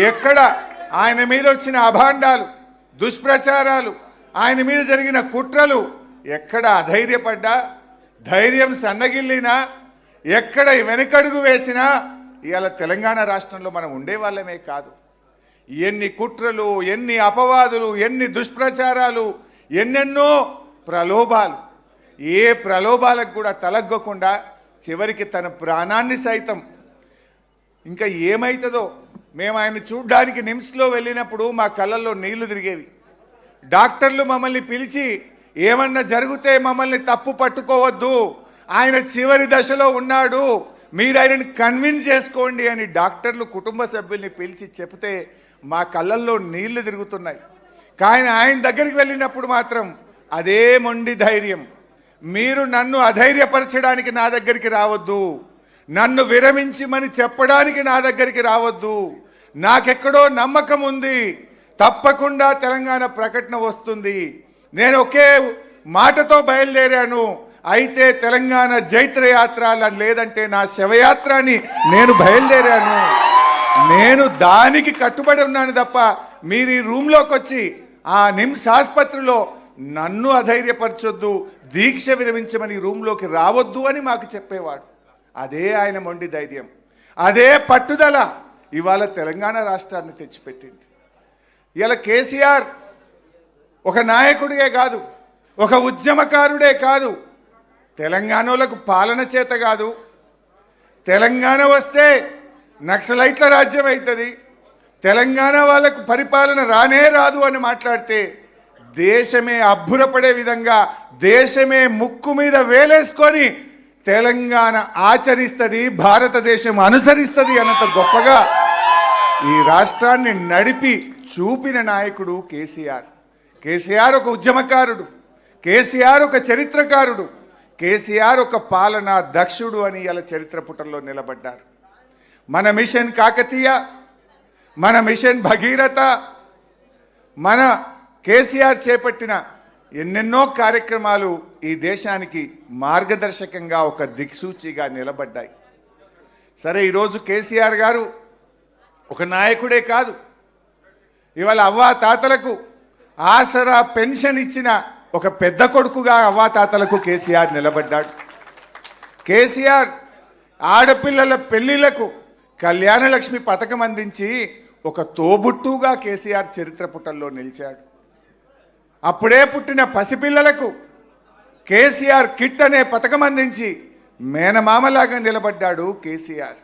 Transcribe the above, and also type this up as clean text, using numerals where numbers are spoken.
ఎక్కడ ఆయన మీద వచ్చిన అభాండాలు, దుష్ప్రచారాలు, ఆయన మీద జరిగిన కుట్రలు ఎక్కడ అధైర్యపడ్డా, ధైర్యం సన్నగిల్లినా, ఎక్కడ వెనకడుగు వేసినా ఇవాళ తెలంగాణ రాష్ట్రంలో మనం ఉండేవాళ్ళమే కాదు. ఎన్ని కుట్రలు, ఎన్ని అపవాదులు, ఎన్ని దుష్ప్రచారాలు, ఎన్నెన్నో ప్రలోభాలు, ఏ ప్రలోభాలకు కూడా తలగ్గకుండా చివరికి తన ప్రాణాన్ని సైతం, ఇంకా ఏమవుతుందో మేము ఆయన చూడ్డానికి నిమ్స్లో వెళ్ళినప్పుడు మా కళ్ళల్లో నీళ్లు తిరిగేవి. డాక్టర్లు మమ్మల్ని పిలిచి ఏమన్నా జరిగితే మమ్మల్ని తప్పు పట్టుకోవద్దు, ఆయన చివరి దశలో ఉన్నాడు, మీరు ఆయనని కన్విన్స్ చేసుకోండి అని డాక్టర్లు కుటుంబ సభ్యుల్ని పిలిచి చెప్తే మా కళ్ళల్లో నీళ్లు తిరుగుతున్నాయి. కానీ ఆయన దగ్గరికి వెళ్ళినప్పుడు మాత్రం అదే మొండి ధైర్యం, మీరు నన్ను అధైర్యపరచడానికి నా దగ్గరికి రావద్దు, నన్ను విరమించమని చెప్పడానికి నా దగ్గరికి రావద్దు, నాకెక్కడో నమ్మకం ఉంది, తప్పకుండా తెలంగాణ ప్రకటన వస్తుంది, నేను ఒకే మాటతో బయలుదేరాను, అయితే తెలంగాణ జైత్రయాత్ర లేదంటే నా శవయాత్ర అని నేను బయలుదేరాను, నేను దానికి కట్టుబడి ఉన్నాను తప్ప మీరు ఈ రూమ్లోకి వచ్చి ఆ నిమ్స్ ఆసుపత్రిలో నన్ను అధైర్యపరచొద్దు, దీక్ష విరమించమని రూమ్లోకి రావద్దు అని మాకు చెప్పేవాడు. అదే ఆయన మొండి ధైర్యం, అదే పట్టుదల ఇవాళ తెలంగాణ రాష్ట్రాన్ని తెచ్చిపెట్టింది. ఇలా కేసీఆర్ ఒక నాయకుడిగే కాదు, ఒక ఉద్యమకారుడే కాదు, తెలంగాణలకు పాలన చేత కాదు, తెలంగాణ వస్తే నక్సలైట్ల రాజ్యం అవుతుంది, తెలంగాణ వాళ్ళకు పరిపాలన రానే రాదు అని మాట్లాడితే దేశమే అబ్బురపడే విధంగా, దేశమే ముక్కు మీద వేలేసుకొని తెలంగాణ ఆచరిస్తుంది, భారతదేశం అనుసరిస్తుంది అన్నంత గొప్పగా ఈ రాష్ట్రాన్ని నడిపి చూపిన నాయకుడు కేసీఆర్. కేసీఆర్ ఒక ఉద్యమకారుడు, కేసీఆర్ ఒక చరిత్రకారుడు, కేసీఆర్ ఒక పాలనా దక్షుడు అని ఇలా చరిత్ర పుటల్లో నిలబడ్డారు. మన మిషన్ కాకతీయ, మన మిషన్ భగీరథ, మన కేసీఆర్ చేపట్టిన ఎన్నెన్నో కార్యక్రమాలు ఈ దేశానికి మార్గదర్శకంగా ఒక దిక్సూచిగా నిలబడ్డాయి. సరే, ఈరోజు కేసీఆర్ గారు ఒక నాయకుడే కాదు, ఇవాళ అవ్వాతాతలకు ఆసరా పెన్షన్ ఇచ్చిన ఒక పెద్ద కొడుకుగా అవ్వాతాతలకు కేసీఆర్ నిలబడ్డాడు. కేసీఆర్ ఆడపిల్లల పెళ్లిళ్లకు కళ్యాణలక్ష్మి పథకం అందించి ఒక తోబుట్టుగా కేసీఆర్ చరిత్ర పుటల్లో నిలిచాడు. అప్పుడే పుట్టిన పసిపిల్లలకు కేసీఆర్ కిట్ అనే పథకం అందించి మేనమామలాగా నిలబడ్డాడు కేసీఆర్.